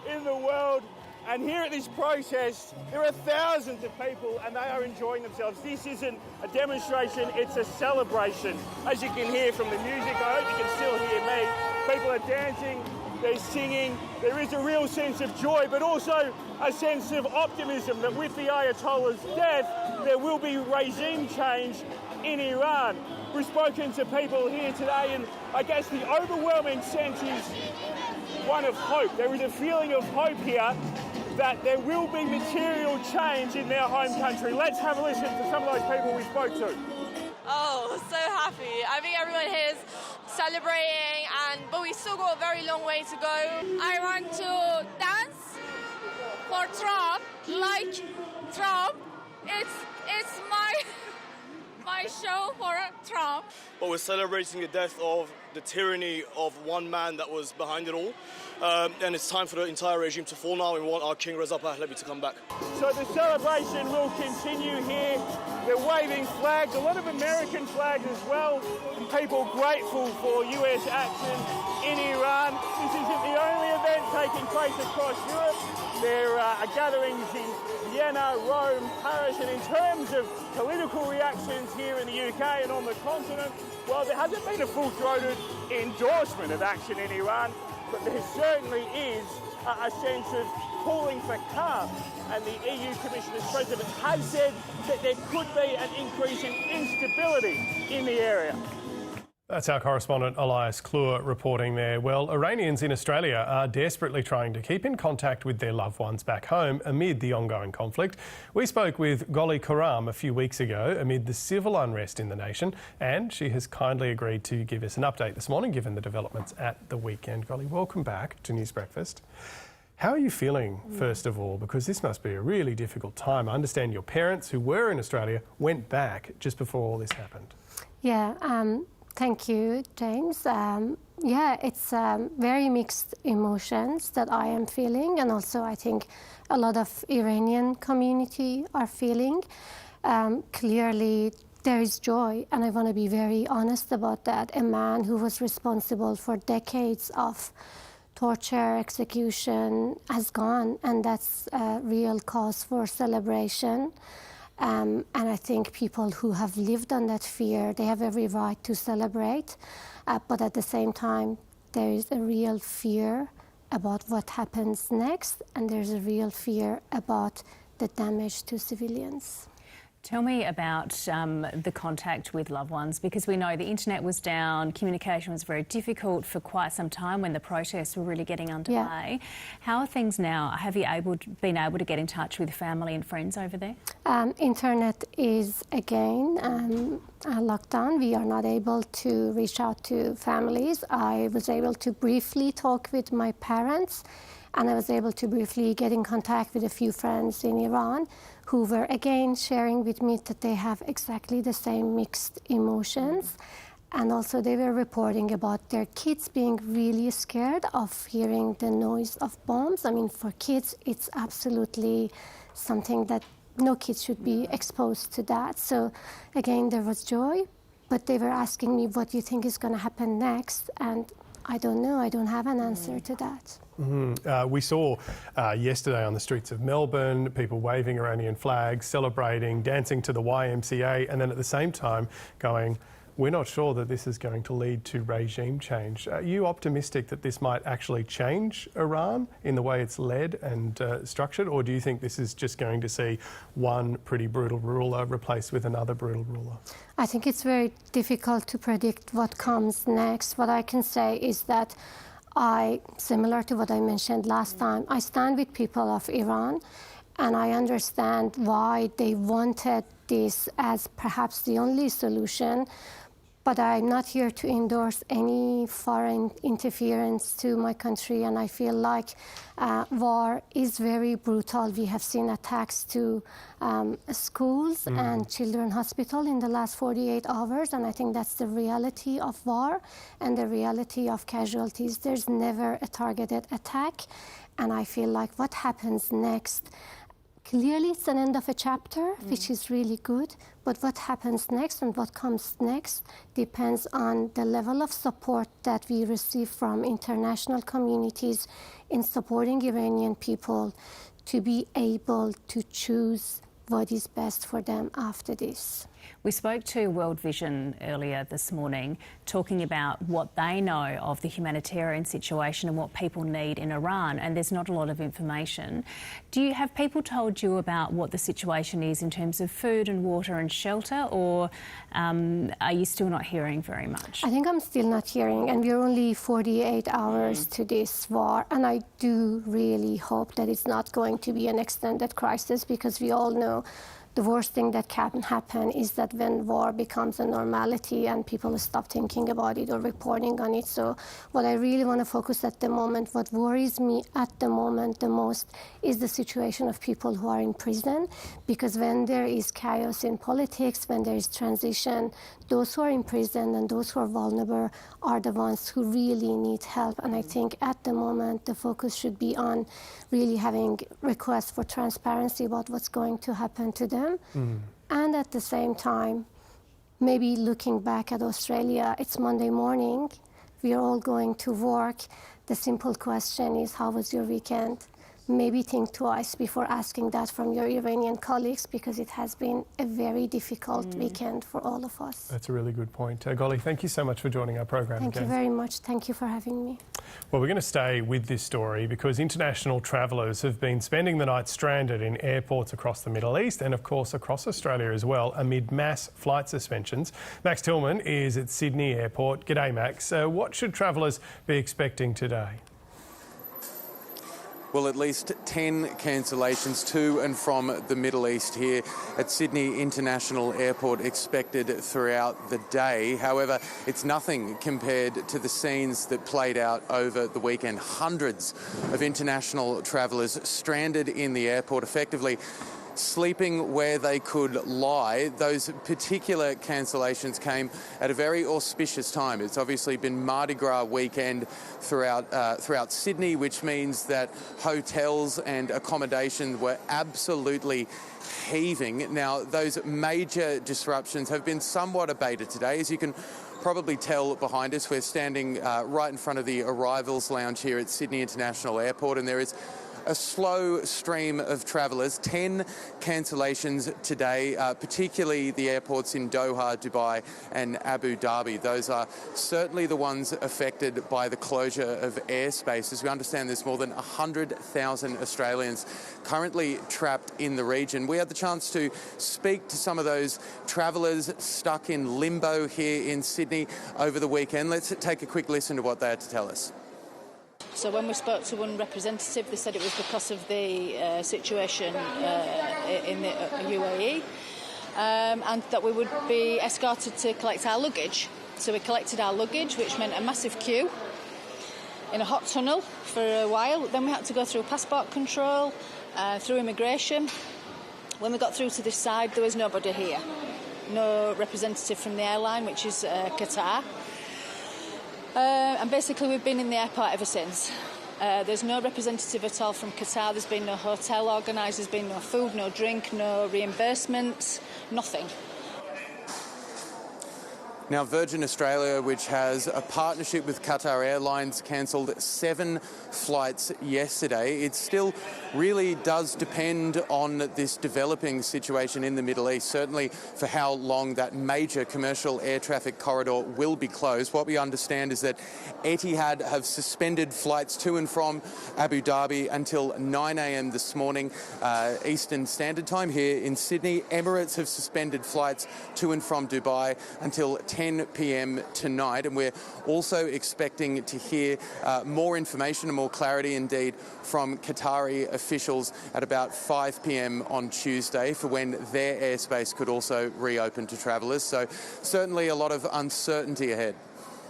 Speaker 18: in the world. And here at this protest, there are thousands of people and they are enjoying themselves. This isn't a demonstration, it's a celebration. As you can hear from the music, I hope you can still hear me. People are dancing, they're singing. There is a real sense of joy, but also a sense of optimism that with the Ayatollah's death, there will be regime change in Iran. We've spoken to people here today, and I guess the overwhelming sense is one of hope. There is a feeling of hope here that there will be material change in their home country. Let's have a listen to some of those people we spoke to.
Speaker 19: Oh, so happy. I think everyone here is celebrating, but we still got a very long way to go. I want to dance for Trump, like Trump. It's my show for Trump.
Speaker 20: But we're celebrating the death of the tyranny of one man that was behind it all. And it's time for the entire regime to fall now. We want our King Reza Pahlavi to come back.
Speaker 18: So the celebration will continue here. They're waving flags, a lot of American flags as well, and people grateful for US action in Iran. This isn't the only event taking place across Europe. There are gatherings in Vienna, Rome, Paris, and in terms of political reactions here in the UK and on the continent, well, there hasn't been a full-throated endorsement of action in Iran, but there certainly is a sense of calling for calm. And the EU Commissioner's President has said that there could be an increase in instability in the area.
Speaker 7: That's our correspondent Elias Klur reporting there. Well, Iranians in Australia are desperately trying to keep in contact with their loved ones back home amid the ongoing conflict. We spoke with Goli Karam a few weeks ago amid the civil unrest in the nation, and she has kindly agreed to give us an update this morning given the developments at the weekend. Goli, welcome back to News Breakfast. How are you feeling, first of all? Because this must be a really difficult time. I understand your parents, who were in Australia, went back just before all this happened.
Speaker 21: Yeah, thank you, James. It's very mixed emotions that I am feeling, and also I think a lot of Iranian community are feeling. Clearly, there is joy, and I want to be very honest about that. A man who was responsible for decades of torture, execution, has gone, and that's a real cause for celebration. And I think people who have lived on that fear, they have every right to celebrate. But at the same time, there is a real fear about what happens next, and there's a real fear about the damage to civilians.
Speaker 6: Tell me about the contact with loved ones, because we know the internet was down, communication was very difficult for quite some time when the protests were really getting underway. Yeah. How are things now? Have you been able to get in touch with family and friends over there?
Speaker 21: Internet is again locked down. We are not able to reach out to families. I was able to briefly talk with my parents, and I was able to briefly get in contact with a few friends in Iran who were again sharing with me that they have exactly the same mixed emotions. And also they were reporting about their kids being really scared of hearing the noise of bombs. I mean, for kids, it's absolutely something that no kids should be exposed to that. So again, there was joy, but they were asking me, what do you think is going to happen next? And I don't know. I don't have an answer to that.
Speaker 7: Mm-hmm. We saw yesterday on the streets of Melbourne people waving Iranian flags, celebrating, dancing to the YMCA, and then at the same time going, we're not sure that this is going to lead to regime change. Are you optimistic that this might actually change Iran in the way it's led and structured, or do you think this is just going to see one pretty brutal ruler replaced with another brutal ruler?
Speaker 21: I think it's very difficult to predict what comes next. What I can say is that similar to what I mentioned last time, I stand with people of Iran, and I understand why they wanted this as perhaps the only solution. But I'm not here to endorse any foreign interference to my country, and I feel like war is very brutal. We have seen attacks to schools and children's hospital in the last 48 hours, and I think that's the reality of war and the reality of casualties. There's never a targeted attack, and I feel like what happens next, clearly it's an end of a chapter, which is really good, but what happens next and what comes next depends on the level of support that we receive from international communities in supporting Iranian people to be able to choose what is best for them after this.
Speaker 6: We spoke to World Vision earlier this morning, talking about what they know of the humanitarian situation and what people need in Iran, and there's not a lot of information. Have people told you about what the situation is in terms of food and water and shelter, or are you still not hearing very much?
Speaker 21: I think I'm still not hearing, and we're only 48 hours to this war, and I do really hope that it's not going to be an extended crisis, because we all know the worst thing that can happen is that when war becomes a normality and people stop thinking about it or reporting on it. So what I really want to focus at the moment, what worries me at the moment the most, is the situation of people who are in prison. Because when there is chaos in politics, when there is transition, those who are in prison and those who are vulnerable are the ones who really need help. And I think at the moment the focus should be on really having requests for transparency about what's going to happen to them. And at the same time, maybe looking back at Australia, it's Monday morning, we are all going to work. The simple question is, how was your weekend? Maybe think twice before asking that from your Iranian colleagues, because it has been a very difficult weekend for all of us.
Speaker 7: That's a really good point. Golly, thank you so much for joining our program
Speaker 21: Thank
Speaker 7: again.
Speaker 21: you very much. Thank you for having me.
Speaker 7: Well, we're going to stay with this story because international travellers have been spending the night stranded in airports across the Middle East and, of course, across Australia as well, amid mass flight suspensions. Max Tillman is at Sydney Airport. G'day, Max. What should travellers be expecting today?
Speaker 1: Well, at least 10 cancellations to and from the Middle East here at Sydney International Airport expected throughout the day. However, it's nothing compared to the scenes that played out over the weekend. Hundreds of international travellers stranded in the airport, effectively sleeping where they could lie. Those particular cancellations came at a very auspicious time. It's obviously been Mardi Gras weekend throughout Sydney, which means that hotels and accommodation were absolutely heaving. Now, those major disruptions have been somewhat abated today. As you can probably tell behind us, we're standing right in front of the arrivals lounge here at Sydney International Airport, and there is a slow stream of travellers. 10 cancellations today, particularly the airports in Doha, Dubai and Abu Dhabi. Those are certainly the ones affected by the closure of airspace. As we understand, there's more than 100,000 Australians currently trapped in the region. We had the chance to speak to some of those travellers stuck in limbo here in Sydney over the weekend. Let's take a quick listen to what they had to tell us.
Speaker 22: So when we spoke to one representative, they said it was because of the situation in the UAE, and that we would be escorted to collect our luggage. So we collected our luggage, which meant a massive queue in a hot tunnel for a while. Then we had to go through passport control, through immigration. When we got through to this side, there was nobody here. No representative from the airline, which is Qatar. And basically we've been in the airport ever since. There's no representative at all from Qatar. There's been no hotel organised, there's been no food, no drink, no reimbursements, nothing.
Speaker 1: Now, Virgin Australia, which has a partnership with Qatar Airlines, cancelled 7 flights yesterday. It still really does depend on this developing situation in the Middle East, certainly for how long that major commercial air traffic corridor will be closed. What we understand is that Etihad have suspended flights to and from Abu Dhabi until 9 a.m. this morning, Eastern Standard Time here in Sydney. Emirates have suspended flights to and from Dubai until 10 p.m. tonight, and we're also expecting to hear more information and more clarity indeed from Qatari officials at about 5 p.m. on Tuesday for when their airspace could also reopen to travellers. So certainly a lot of uncertainty ahead.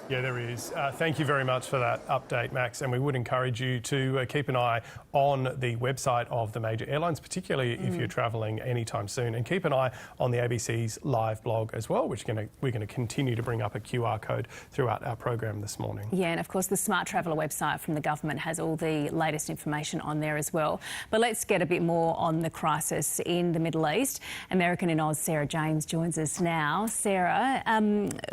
Speaker 7: Yeah, there is. Thank you very much for that update, Max. And we would encourage you to keep an eye on the website of the major airlines, particularly if you're travelling anytime soon. And keep an eye on the ABC's live blog as well, which we're going to continue to bring up a QR code throughout our program this morning.
Speaker 6: Yeah, and of course the Smart Traveller website from the government has all the latest information on there as well. But let's get a bit more on the crisis in the Middle East. American in Oz, Sarah James joins us now. Sarah,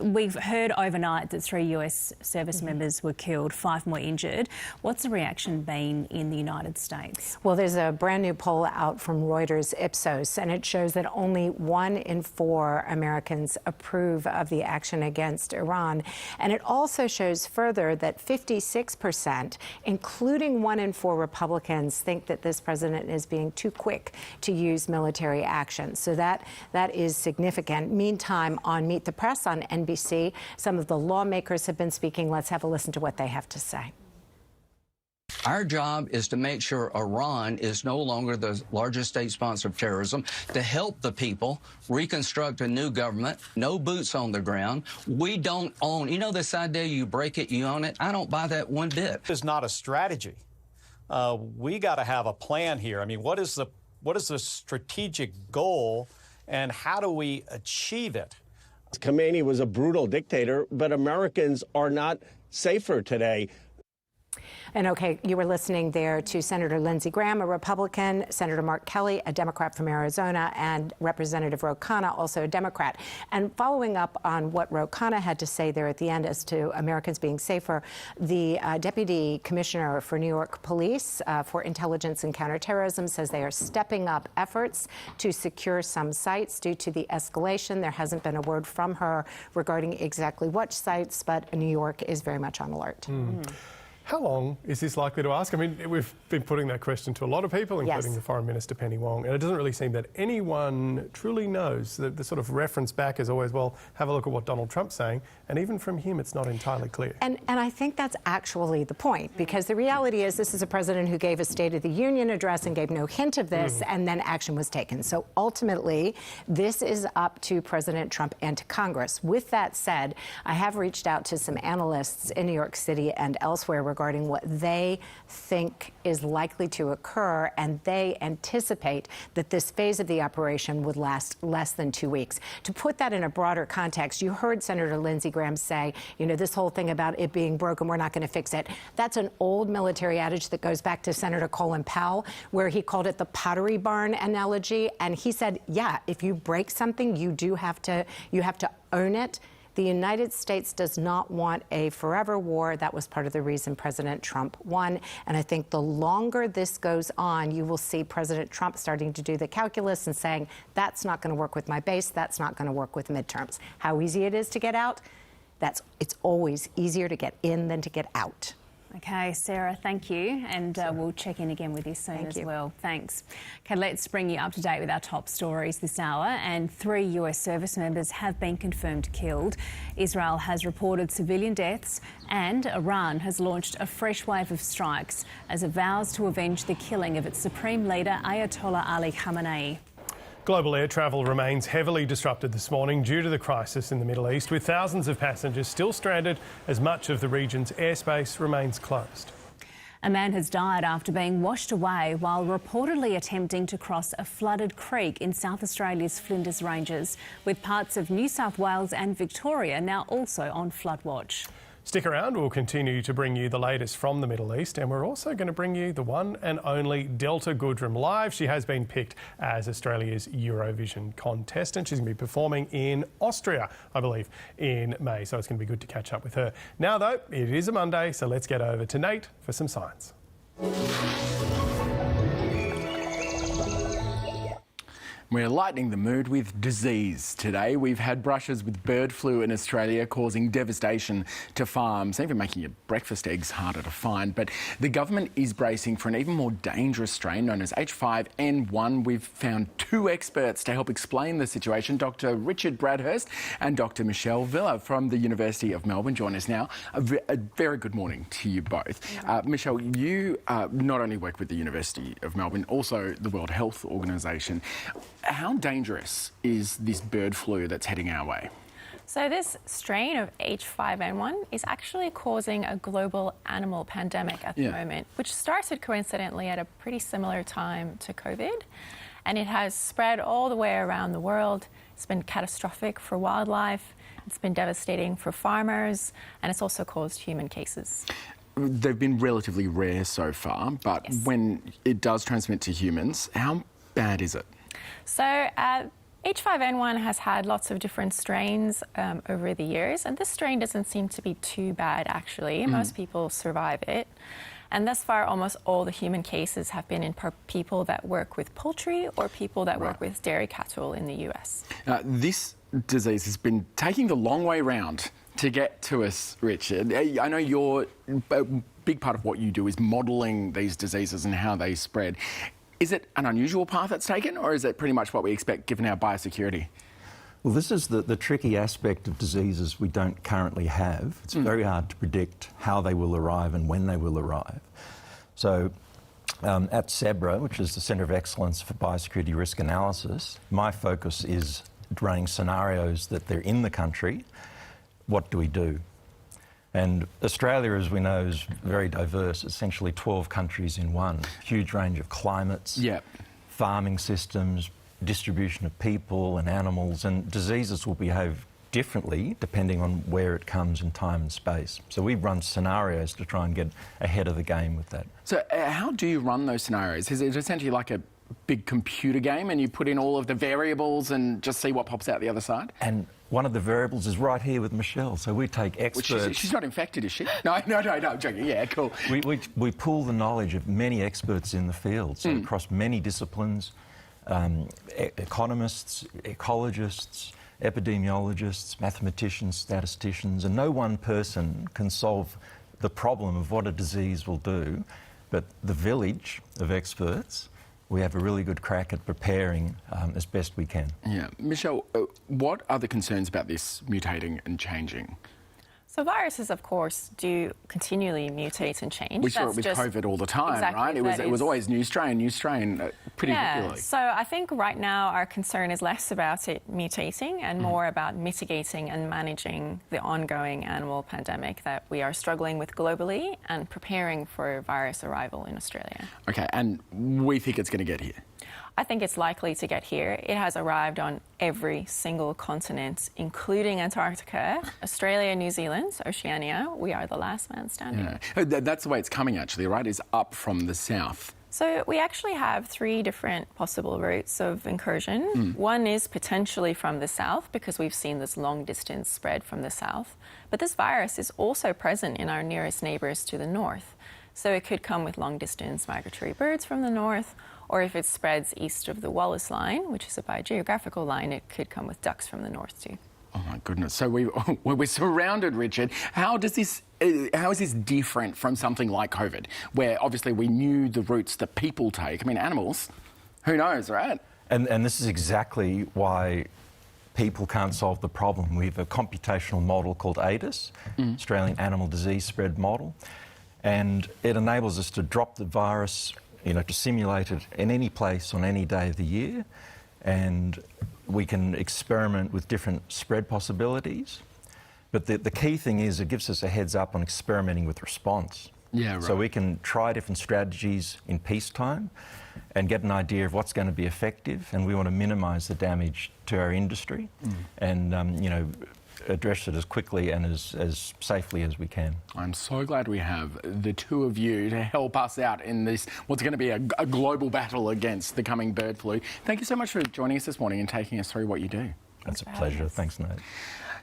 Speaker 6: we've heard overnight that 3 US service members were killed, 5 more injured. What's the reaction been in the United United States.
Speaker 3: Well, there's a brand new poll out from Reuters Ipsos, and it shows that only 1 in 4 Americans approve of the action against Iran. And it also shows further that 56%, including 1 in 4 Republicans, think that this president is being too quick to use military action. So that is significant. Meantime, on Meet the Press on NBC, some of the lawmakers have been speaking. Let's have a listen to what they have to say.
Speaker 5: Our job is to make sure Iran is no longer the largest state sponsor of terrorism, to help the people reconstruct a new government, no boots on the ground. We don't own, this idea you break it, you own it. I don't buy that one bit.
Speaker 23: It's not a strategy. We got to have a plan here. I mean, what is the strategic goal and how do we achieve it?
Speaker 24: Khomeini was a brutal dictator, but Americans are not safer today.
Speaker 3: And okay, you were listening there to Senator Lindsey Graham, a Republican, Senator Mark Kelly, a Democrat from Arizona, and Representative Ro Khanna, also a Democrat. And following up on what Ro Khanna had to say there at the end as to Americans being safer, the Deputy Commissioner for New York Police for Intelligence and Counterterrorism says they are stepping up efforts to secure some sites due to the escalation. There hasn't been a word from her regarding exactly which sites, but New York is very much on alert.
Speaker 7: How long is this likely to ask? I mean, we've been putting that question to a lot of people, including the Foreign Minister, Penny Wong, and it doesn't really seem that anyone truly knows. The sort of reference back is always, well, have a look at what Donald Trump's saying, and even from him, it's not entirely clear.
Speaker 3: And I think that's actually the point, because the reality is this is a president who gave a State of the Union address and gave no hint of this, and then action was taken. So ultimately, this is up to President Trump and to Congress. With that said, I have reached out to some analysts in New York City and elsewhere regarding what they think is likely to occur, and they anticipate that this phase of the operation would last less than 2 weeks. To put that in a broader context, you heard Senator Lindsey Graham say, this whole thing about it being broken, we're not going to fix it. That's an old military adage that goes back to Senator Colin Powell, where he called it the pottery barn analogy. And he said, yeah, if you break something, you have to own it. The United States does not want a forever war. That was part of the reason President Trump won. And I think the longer this goes on, you will see President Trump starting to do the calculus and saying, that's not going to work with my base. That's not going to work with midterms. How easy it is to get out? It's always easier to get in than to get out.
Speaker 6: Okay, Sarah, thank you. And we'll check in again with you soon as well. Thanks. Okay, let's bring you up to date with our top stories this hour. And 3 US service members have been confirmed killed. Israel has reported civilian deaths, and Iran has launched a fresh wave of strikes as it vows to avenge the killing of its supreme leader, Ayatollah Ali Khamenei.
Speaker 7: Global air travel remains heavily disrupted this morning due to the crisis in the Middle East, with thousands of passengers still stranded as much of the region's airspace remains closed.
Speaker 6: A man has died after being washed away while reportedly attempting to cross a flooded creek in South Australia's Flinders Ranges, with parts of New South Wales and Victoria now also on flood watch.
Speaker 7: Stick around, we'll continue to bring you the latest from the Middle East, and we're also going to bring you the one and only Delta Goodrem live. She has been picked as Australia's Eurovision contestant. She's going to be performing in Austria, I believe, in May, so it's going to be good to catch up with her. Now, though, it is a Monday, so let's get over to Nate for some science.
Speaker 13: We're lightening the mood with disease today. We've had brushes with bird flu in Australia causing devastation to farms, even making your breakfast eggs harder to find. But the government is bracing for an even more dangerous strain known as H5N1. We've found 2 experts to help explain the situation, Dr. Richard Bradhurst and Dr. Michelle Villa from the University of Melbourne join us now. A very good morning to you both. Michelle, you not only work with the University of Melbourne, also the World Health Organization. How dangerous is this bird flu that's heading our way?
Speaker 25: So this strain of H5N1 is actually causing a global animal pandemic at the moment, which started coincidentally at a pretty similar time to COVID. And it has spread all the way around the world. It's been catastrophic for wildlife. It's been devastating for farmers, and it's also caused human cases.
Speaker 13: They've been relatively rare so far, but when it does transmit to humans, how bad is it?
Speaker 25: So H5N1 has had lots of different strains over the years, and this strain doesn't seem to be too bad, actually. Most people survive it. And thus far, almost all the human cases have been in people that work with poultry or people that work with dairy cattle in the US.
Speaker 13: This disease has been taking the long way round to get to us, Richard. I know a big part of what you do is modelling these diseases and how they spread. Is it an unusual path it's taken, or is it pretty much what we expect given our biosecurity?
Speaker 2: Well, this is the tricky aspect of diseases we don't currently have. It's very hard to predict how they will arrive and when they will arrive. So at SEBRA, which is the Centre of Excellence for Biosecurity Risk Analysis, my focus is running scenarios that they're in the country. What do we do? And Australia, as we know, is very diverse, essentially 12 countries in one. Huge range of climates, farming systems, distribution of people and animals, and diseases will behave differently depending on where it comes in time and space. So we run scenarios to try and get ahead of the game with that.
Speaker 13: So how do you run those scenarios? Is it essentially like a big computer game and you put in all of the variables and just see what pops out the other side?
Speaker 2: And one of the variables is right here with Michelle. So we take experts...
Speaker 13: She's not infected, is she? No, I'm joking. Yeah, cool.
Speaker 2: We pool the knowledge of many experts in the field, so across many disciplines, economists, ecologists, epidemiologists, mathematicians, statisticians, and no one person can solve the problem of what a disease will do, but the village of experts, we have a really good crack at preparing as best we can.
Speaker 13: Yeah. Michelle, what are the concerns about this mutating and changing?
Speaker 25: So viruses, of course, do continually mutate and change.
Speaker 13: We saw it with COVID all the time, right? It was always new strain, pretty regularly.
Speaker 25: So I think right now our concern is less about it mutating and more about mitigating and managing the ongoing animal pandemic that we are struggling with globally and preparing for virus arrival in Australia.
Speaker 13: OK, and we think it's going to get here?
Speaker 25: I think it's likely to get here. It has arrived on every single continent, including Antarctica, Australia, New Zealand, Oceania. We are the last man standing.
Speaker 13: Yeah. That's the way it's coming, actually, right? Is up from the south.
Speaker 25: So we actually have 3 different possible routes of incursion. One is potentially from the south, because we've seen this long-distance spread from the south. But this virus is also present in our nearest neighbours to the north. So it could come with long-distance migratory birds from the north, or if it spreads east of the Wallace Line, which is a biogeographical line, it could come with ducks from the north too.
Speaker 13: Oh my goodness! So we're surrounded, Richard. How is this different from something like COVID, where obviously we knew the routes that people take? I mean, animals, who knows, right?
Speaker 2: And this is exactly why people can't solve the problem. We have a computational model called ADIS, Australian Animal Disease Spread Model, and it enables us to drop the virus, to simulate it in any place on any day of the year, and we can experiment with different spread possibilities. But the key thing is it gives us a heads up on experimenting with response.
Speaker 13: Yeah, right.
Speaker 2: So we can try different strategies in peacetime and get an idea of what's going to be effective, and we want to minimise the damage to our industry and, address it as quickly and as safely as we can.
Speaker 13: I'm so glad we have the two of you to help us out in this, what's going to be a global battle against the coming bird flu. Thank you so much for joining us this morning and taking us through what you do.
Speaker 2: That's a pleasure. Thanks, Nate.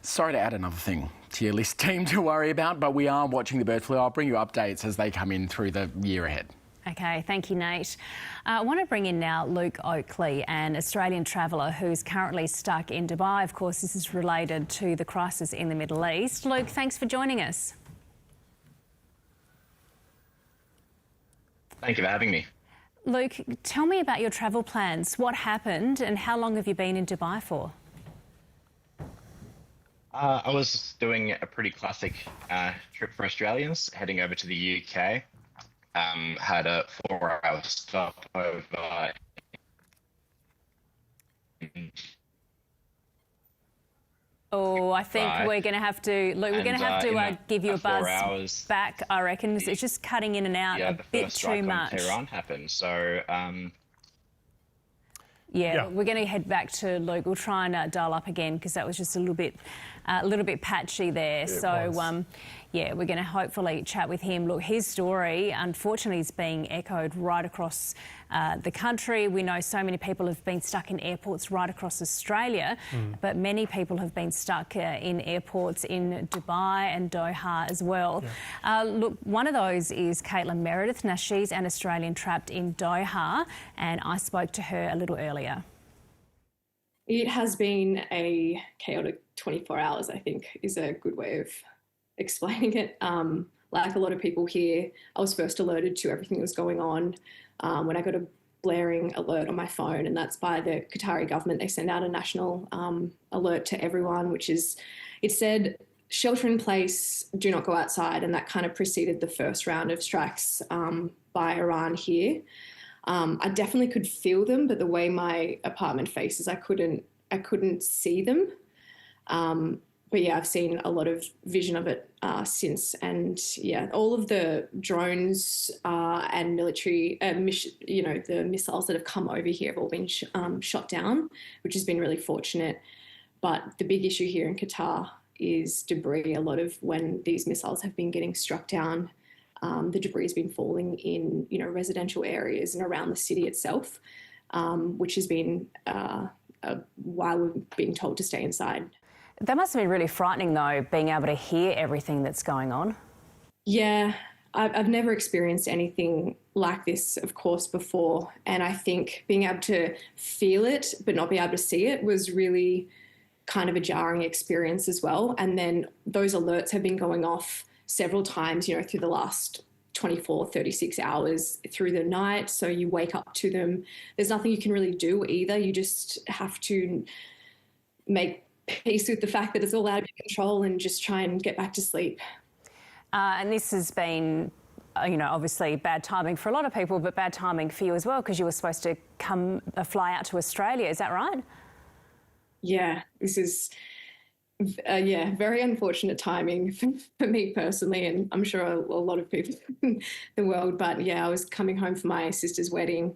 Speaker 13: Sorry to add another thing to your list, team, to worry about, but we are watching the bird flu. I'll bring you updates as they come in through the year ahead.
Speaker 6: OK, thank you, Nate. I want to bring in now Luke Oakley, an Australian traveller who's currently stuck in Dubai. Of course, this is related to the crisis in the Middle East. Luke, thanks for joining us.
Speaker 4: Thank you for having me.
Speaker 6: Luke, tell me about your travel plans. What happened and how long have you been in Dubai for?
Speaker 4: I was doing a pretty classic trip for Australians, heading over to the UK. Had a 4-hour stop over.
Speaker 6: Oh, I think we're going to have to, Luke, we're going to have to give you a buzz back, I reckon. It's just cutting in and out a bit too much.
Speaker 4: The first strike on Tehran happened, so...
Speaker 6: Yeah, we're going to head back to Luke. We'll try and dial up again because that was just a little bit patchy there. yeah, we're going to hopefully chat with him. Look, his story, unfortunately, is being echoed right across the country. We know so many people have been stuck in airports right across Australia, but many people have been stuck in airports in Dubai and Doha as well. Yeah. Look, one of those is Caitlin Meredith. Now, she's an Australian trapped in Doha, and I spoke to her a little earlier.
Speaker 9: It has been a chaotic 24 hours, I think, is a good way of explaining it. Like a lot of people here, I was first alerted to everything that was going on when I got a blaring alert on my phone, and that's by the Qatari government. They send out a national alert to everyone, which is, it said, shelter in place, do not go outside, and that kind of preceded the first round of strikes by Iran here. I definitely could feel them, but the way my apartment faces, I couldn't see them. But yeah, I've seen a lot of vision of it since, and yeah, all of the drones and military, the missiles that have come over here have all been shot down, which has been really fortunate. But the big issue here in Qatar is debris. A lot of when these missiles have been getting struck down, the debris has been falling in, residential areas and around the city itself, which has been why we've been told to stay inside.
Speaker 6: That must have been really frightening, though, being able to hear everything that's going on.
Speaker 9: Yeah, I've never experienced anything like this, of course, before. And I think being able to feel it but not be able to see it was really kind of a jarring experience as well. And then those alerts have been going off several times, through the last 24, 36 hours through the night. So you wake up to them. There's nothing you can really do either. You just have to make peace with the fact that it's all out of your control and just try and get back to sleep.
Speaker 6: And this has been, obviously bad timing for a lot of people, but bad timing for you as well, because you were supposed to fly out to Australia. Is that right?
Speaker 9: Yeah, this is, very unfortunate timing for me personally, and I'm sure a lot of people in the world. But yeah, I was coming home for my sister's wedding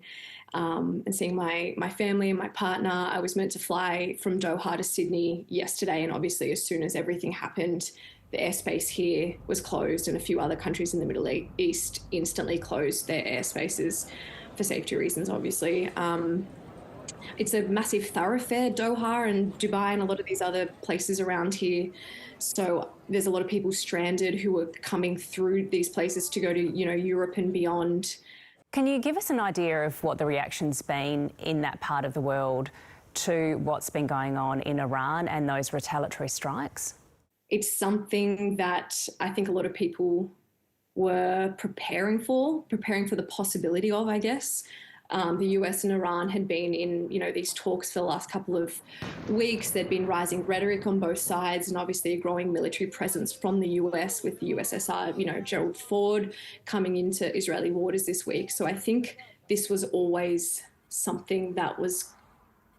Speaker 9: and seeing my family and my partner. I was meant to fly from Doha to Sydney yesterday, and obviously as soon as everything happened, the airspace here was closed, and a few other countries in the Middle East instantly closed their airspaces for safety reasons, obviously. It's a massive thoroughfare, Doha and Dubai and a lot of these other places around here. So there's a lot of people stranded who are coming through these places to go to, Europe and beyond.
Speaker 6: Can you give us an idea of what the reaction's been in that part of the world to what's been going on in Iran and those retaliatory strikes?
Speaker 9: It's something that I think a lot of people were preparing for the possibility of, I guess. The US and Iran had been in, these talks for the last couple of weeks. There'd been rising rhetoric on both sides, and obviously a growing military presence from the US with the USSR, Gerald Ford coming into Israeli waters this week. So I think this was always something that was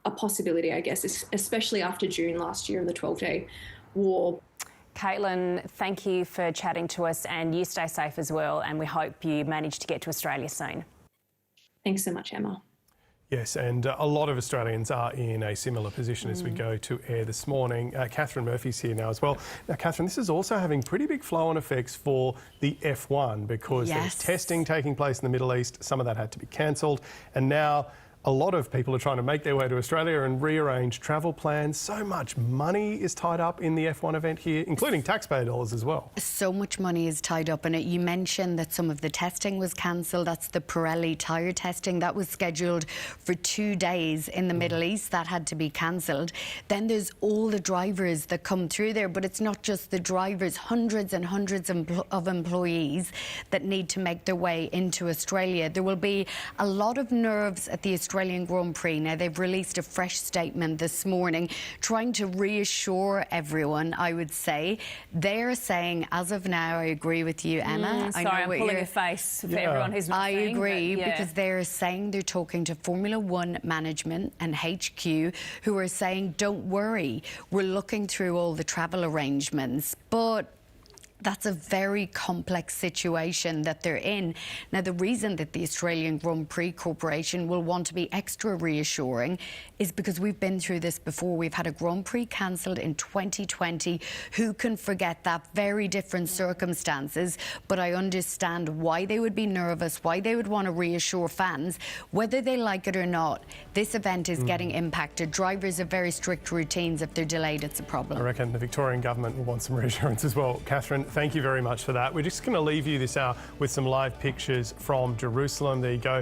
Speaker 9: a possibility, I guess, especially after June last year and the 12-day war.
Speaker 6: Caitlin, thank you for chatting to us, and you stay safe as well, and we hope you manage to get to Australia soon.
Speaker 9: Thanks so much, Emma.
Speaker 7: Yes, and a lot of Australians are in a similar position as we go to air this morning. Catherine Murphy's here now as well. Now, Catherine, this is also having pretty big flow-on effects for the F1 because there's testing taking place in the Middle East. Some of that had to be cancelled, and now a lot of people are trying to make their way to Australia and rearrange travel plans. So much money is tied up in the F1 event here, including taxpayer dollars as well.
Speaker 10: So much money is tied up in it. You mentioned that some of the testing was cancelled. That's the Pirelli tyre testing. That was scheduled for 2 days in the Middle East. That had to be cancelled. Then there's all the drivers that come through there, but it's not just the drivers. Hundreds and hundreds of employees that need to make their way into Australia. There will be a lot of nerves at the Australian Grand Prix. Now, they've released a fresh statement this morning trying to reassure everyone, I would say. They're saying, as of now, I agree with you, Emma.
Speaker 6: Sorry, I'm pulling a face for everyone who's not saying,
Speaker 10: agree, because they're saying they're talking to Formula One management and HQ, who are saying, don't worry, we're looking through all the travel arrangements. But That's a very complex situation that they're in. Now, the reason that the Australian Grand Prix Corporation will want to be extra reassuring is because we've been through this before. We've had a Grand Prix cancelled in 2020. Who can forget that? Very different circumstances, but I understand why they would be nervous, why they would want to reassure fans. Whether they like it or not, this event is getting impacted. Drivers have very strict routines. If they're delayed, it's a problem.
Speaker 7: I reckon the Victorian government will want some reassurance as well. Catherine, thank you very much for that. We're just going to leave you this hour with some live pictures from Jerusalem. There you go.